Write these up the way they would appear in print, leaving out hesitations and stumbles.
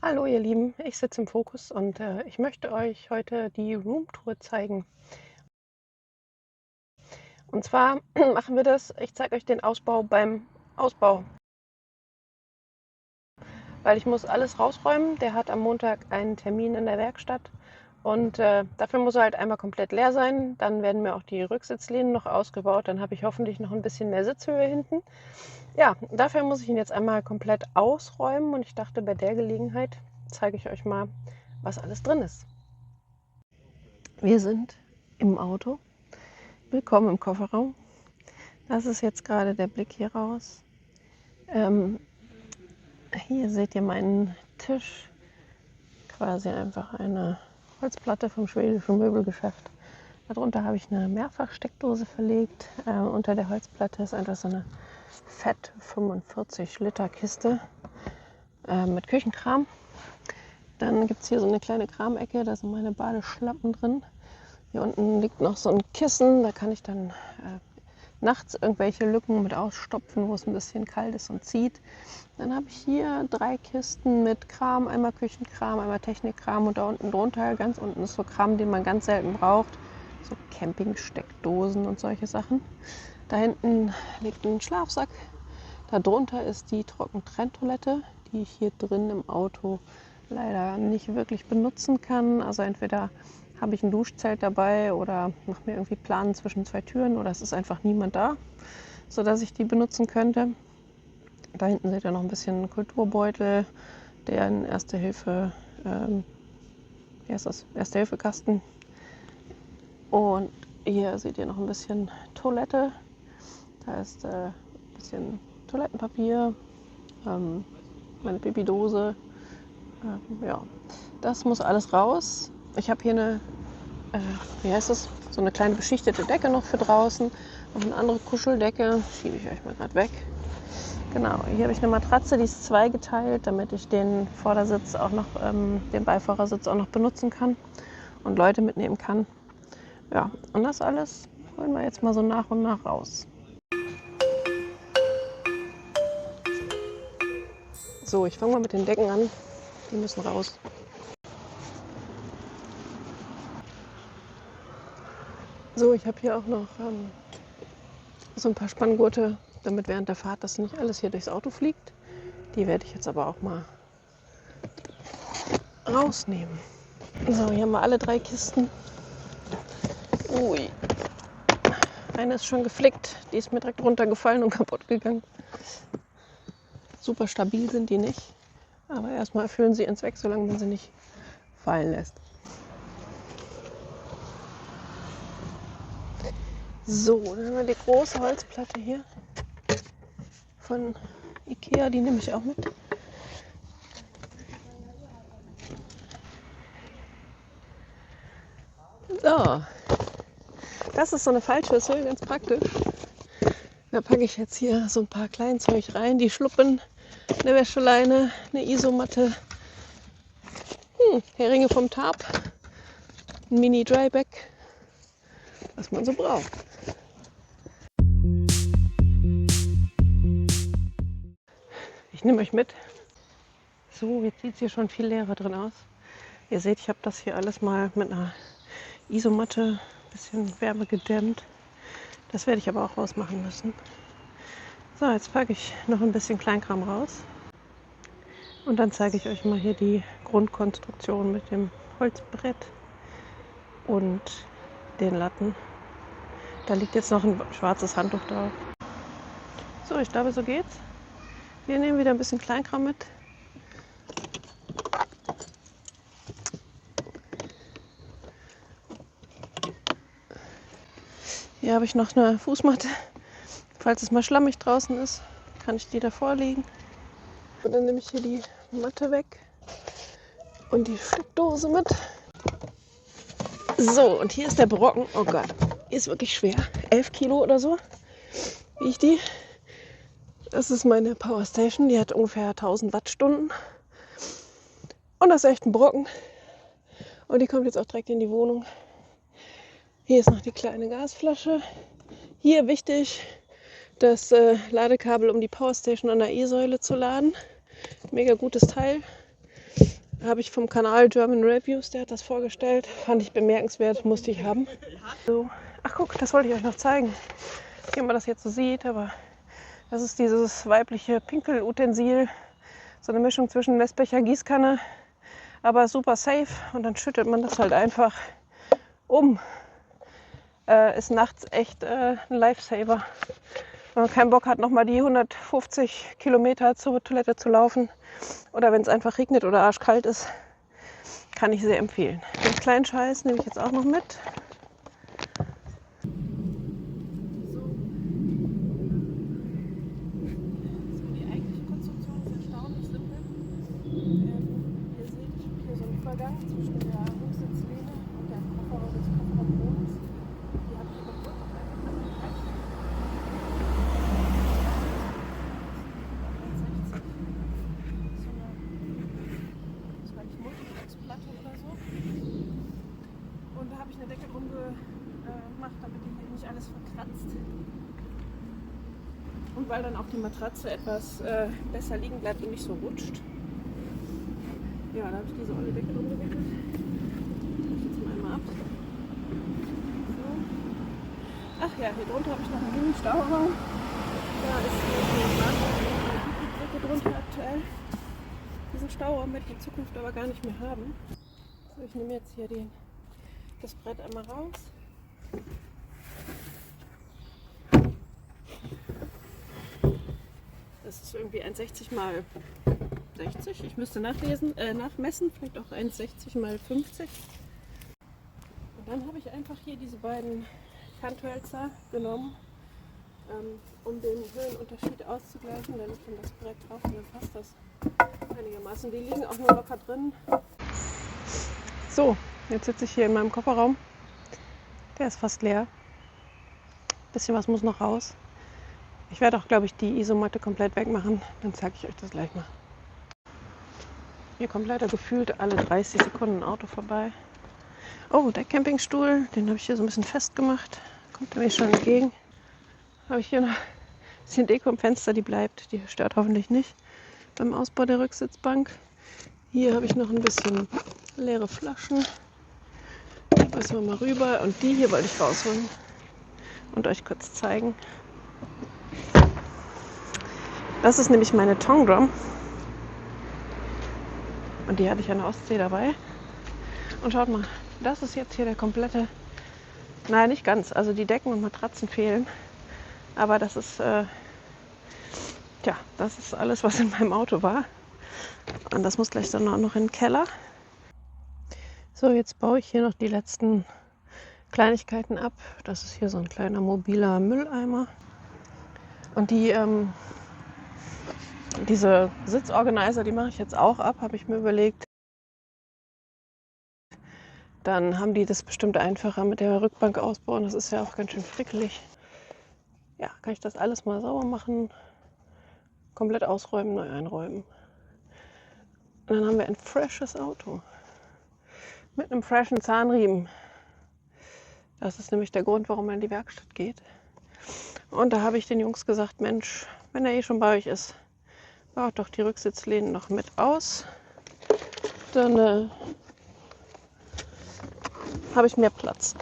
Hallo ihr Lieben, ich sitze im Fokus und ich möchte euch heute die Roomtour zeigen. Und zwar machen wir das, ich zeige euch den Ausbau beim Ausbau, weil ich muss alles rausräumen. Der hat am Montag einen Termin in der Werkstatt und dafür muss er halt einmal komplett leer sein. Dann werden mir auch die Rücksitzlehnen noch ausgebaut, dann habe ich hoffentlich noch ein bisschen mehr Sitzhöhe hinten. Ja, dafür muss ich ihn jetzt einmal komplett ausräumen und ich dachte, bei der Gelegenheit zeige ich euch mal, was alles drin ist. Wir sind im Auto. Willkommen im Kofferraum. Das ist jetzt gerade der Blick hier raus. Hier seht ihr meinen Tisch. Quasi einfach eine Holzplatte vom schwedischen Möbelgeschäft. Darunter habe ich eine Mehrfachsteckdose verlegt. Unter der Holzplatte ist einfach so eine Fett 45 Liter Kiste mit Küchenkram. Dann gibt es hier so eine kleine Kramecke, da sind meine Badeschlappen drin. Hier unten liegt noch so ein Kissen, da kann ich dann nachts irgendwelche Lücken mit ausstopfen, wo es ein bisschen kalt ist und zieht. Dann habe ich hier 3 Kisten mit Kram, einmal Küchenkram, einmal Technikkram und da unten drunter, ganz unten ist so Kram, den man ganz selten braucht, so Campingsteckdosen und solche Sachen. Da hinten liegt ein Schlafsack, darunter ist die Trockentrenntoilette, die ich hier drin im Auto leider nicht wirklich benutzen kann. Also entweder habe ich ein Duschzelt dabei oder mache mir irgendwie Planen zwischen 2 Türen oder es ist einfach niemand da, sodass ich die benutzen könnte. Da hinten seht ihr noch ein bisschen Kulturbeutel, der ein Erste-Hilfe, wie heißt das? Erste-Hilfe-Kasten. Und hier seht ihr noch ein bisschen Toilette. Da ist ein bisschen Toilettenpapier, meine Pipidose. Ja, das muss alles raus. Ich habe hier eine, wie heißt das, so eine kleine beschichtete Decke noch für draußen. Und eine andere Kuscheldecke, schiebe ich euch mal gerade weg. Genau, hier habe ich eine Matratze, die ist zweigeteilt, damit ich den Vordersitz auch noch, den Beifahrersitz auch noch benutzen kann und Leute mitnehmen kann. Ja, und das alles holen wir jetzt mal so nach und nach raus. So, ich fange mal mit den Decken an. Die müssen raus. So, ich habe hier auch noch so ein paar Spanngurte, damit während der Fahrt das nicht alles hier durchs Auto fliegt. Die werde ich jetzt aber auch mal rausnehmen. So, hier haben wir alle 3 Kisten. Ui. Eine ist schon geflickt, die ist mir direkt runtergefallen und kaputt gegangen. Super stabil sind die nicht, aber erstmal führen sie ins Weg, solange man sie nicht fallen lässt. So, dann haben wir die große Holzplatte hier von Ikea, die nehme ich auch mit. So, das ist so eine Fallschüssel, ganz praktisch. Da packe ich jetzt hier so ein paar Kleinzeug rein, die Schluppen, eine Wäscheleine, eine Isomatte, Heringe vom Tarp, ein Mini-Dryback, was man so braucht. Ich nehme euch mit. So, jetzt sieht es hier schon viel leerer drin aus. Ihr seht, ich habe das hier alles mal mit einer Isomatte, ein bisschen Wärme gedämmt. Das werde ich aber auch rausmachen müssen. So, jetzt packe ich noch ein bisschen Kleinkram raus. Und dann zeige ich euch mal hier die Grundkonstruktion mit dem Holzbrett und den Latten. Da liegt jetzt noch ein schwarzes Handtuch drauf. So, ich glaube, so geht's. Wir nehmen wieder ein bisschen Kleinkram mit. Hier habe ich noch eine Fußmatte. Falls es mal schlammig draußen ist, kann ich die davor legen. Und dann nehme ich hier die Matte weg und die Steckdose mit. So, und hier ist der Brocken. Oh Gott, die ist wirklich schwer. 11 Kilo oder so wiegt die. Das ist meine Powerstation, die hat ungefähr 1000 Wattstunden. Und das ist echt ein Brocken. Und die kommt jetzt auch direkt in die Wohnung. Hier ist noch die kleine Gasflasche. Hier wichtig, das Ladekabel, um die Powerstation an der E-Säule zu laden. Mega gutes Teil. Habe ich vom Kanal German Reviews, der hat das vorgestellt. Fand ich bemerkenswert, musste ich haben. So. Ach guck, das wollte ich euch noch zeigen. Ich weiß nicht, ob man das jetzt so sieht, aber das ist dieses weibliche Pinkelutensil. So eine Mischung zwischen Messbecher, Gießkanne, aber super safe. Und dann schüttet man das halt einfach um. Ist nachts echt ein Lifesaver. Wenn man keinen Bock hat, nochmal die 150 Kilometer zur Toilette zu laufen oder wenn es einfach regnet oder arschkalt ist, kann ich sehr empfehlen. Den kleinen Scheiß nehme ich jetzt auch noch mit. So, die eigentliche Konstruktion ist erstaunlich simpel. Ihr seht, ich habe hier so einen Übergang zwischen der Rücksitzlehne und der Kofferraum des Kofferraumbodens. Die habe ich überbrückt. Und da habe ich eine Decke drum gemacht, damit die hier nicht alles verkratzt. Und weil dann auch die Matratze etwas besser liegen bleibt und nicht so rutscht. Ja, da habe ich diese olle Decke drum gewickelt. Ich jetzt mal einmal ab. So. Ach ja, hier drunter habe ich noch einen Mini-Stauraum. Da ist die Decke drunter aktuell. Diesen Stauraum werde ich in Zukunft aber gar nicht mehr haben. So, ich nehme jetzt hier das Brett einmal raus. Das ist irgendwie 1,60 mal 60. Ich müsste nachmessen, vielleicht auch 1,60 mal 50. Und dann habe ich einfach hier diese beiden Kantwälzer genommen, um den Höhenunterschied auszugleichen. Dann kommt das Brett drauf und dann passt das einigermaßen. Die liegen auch nur locker drin. So, jetzt sitze ich hier in meinem Kofferraum. Der ist fast leer. Ein bisschen was muss noch raus. Ich werde auch, glaube ich, die Isomatte komplett wegmachen. Dann zeige ich euch das gleich mal. Hier kommt leider gefühlt alle 30 Sekunden ein Auto vorbei. Oh, der Campingstuhl, den habe ich hier so ein bisschen festgemacht. Kommt er mir schon entgegen. Habe ich hier noch ein bisschen Deko im Fenster, die bleibt. Die stört hoffentlich nicht beim Ausbau der Rücksitzbank. Hier habe ich noch ein bisschen leere Flaschen. Die passen wir mal rüber. Und die hier wollte ich rausholen und euch kurz zeigen. Das ist nämlich meine Tongue Drum. Und die hatte ich an der Ostsee dabei. Und schaut mal, das ist jetzt hier der komplette... Nein, nicht ganz. Also die Decken und Matratzen fehlen. Aber das ist... das ist alles, was in meinem Auto war. Und das muss gleich dann auch noch in den Keller. So, jetzt baue ich hier noch die letzten Kleinigkeiten ab. Das ist hier so ein kleiner mobiler Mülleimer. Und diese Sitzorganizer, die mache ich jetzt auch ab, habe ich mir überlegt. Dann haben die das bestimmt einfacher mit der Rückbank ausbauen. Das ist ja auch ganz schön frickelig. Ja, kann ich das alles mal sauber machen, komplett ausräumen, neu einräumen. Und dann haben wir ein freshes Auto mit einem freshen Zahnriemen. Das ist nämlich der Grund, warum man in die Werkstatt geht. Und da habe ich den Jungs gesagt, Mensch, wenn er eh schon bei euch ist, baut doch die Rücksitzlehnen noch mit aus. Dann habe ich mehr Platz.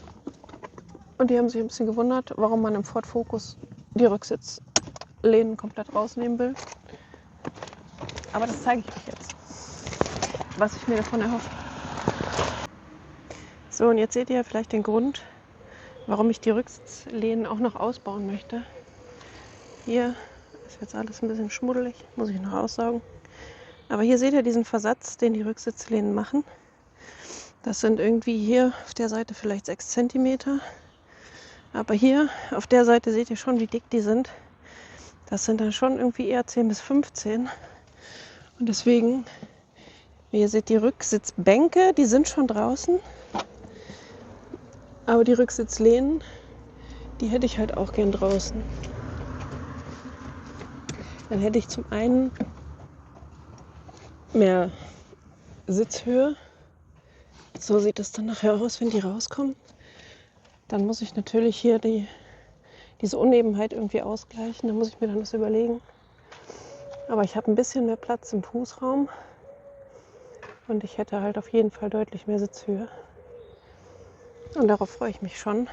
Und die haben sich ein bisschen gewundert, warum man im Ford Focus die Rücksitzlehnen komplett rausnehmen will. Aber das zeige ich euch jetzt, was ich mir davon erhoffe. So, und jetzt seht ihr vielleicht den Grund, warum ich die Rücksitzlehnen auch noch ausbauen möchte. Hier ist jetzt alles ein bisschen schmuddelig, muss ich noch aussaugen. Aber hier seht ihr diesen Versatz, den die Rücksitzlehnen machen. Das sind irgendwie hier auf der Seite vielleicht 6 cm. Aber hier auf der Seite seht ihr schon, wie dick die sind. Das sind dann schon irgendwie eher 10 bis 15. Und deswegen, wie ihr seht, die Rücksitzbänke, die sind schon draußen. Aber die Rücksitzlehnen, die hätte ich halt auch gern draußen. Dann hätte ich zum einen mehr Sitzhöhe. So sieht es dann nachher aus, wenn die rauskommen. Dann muss ich natürlich hier diese Unebenheit irgendwie ausgleichen. Da muss ich mir dann was überlegen. Aber ich habe ein bisschen mehr Platz im Fußraum. Und ich hätte halt auf jeden Fall deutlich mehr Sitzhöhe. Und darauf freue ich mich schon.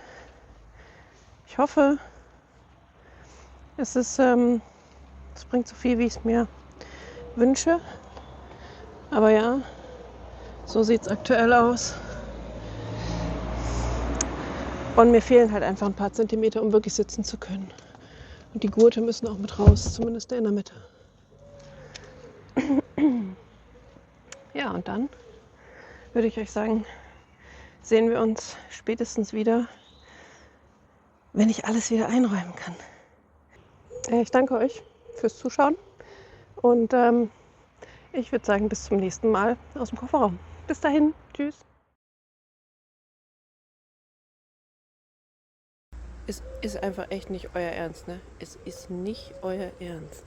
Ich hoffe, es bringt so viel, wie ich es mir wünsche. Aber ja, so sieht es aktuell aus. Und mir fehlen halt einfach ein paar Zentimeter, um wirklich sitzen zu können. Und die Gurte müssen auch mit raus, zumindest der in der Mitte. Ja, und dann würde ich euch sagen, sehen wir uns spätestens wieder, wenn ich alles wieder einräumen kann. Ich danke euch fürs Zuschauen und ich würde sagen, bis zum nächsten Mal aus dem Kofferraum. Bis dahin, tschüss. Es ist einfach echt nicht euer Ernst, ne? Es ist nicht euer Ernst.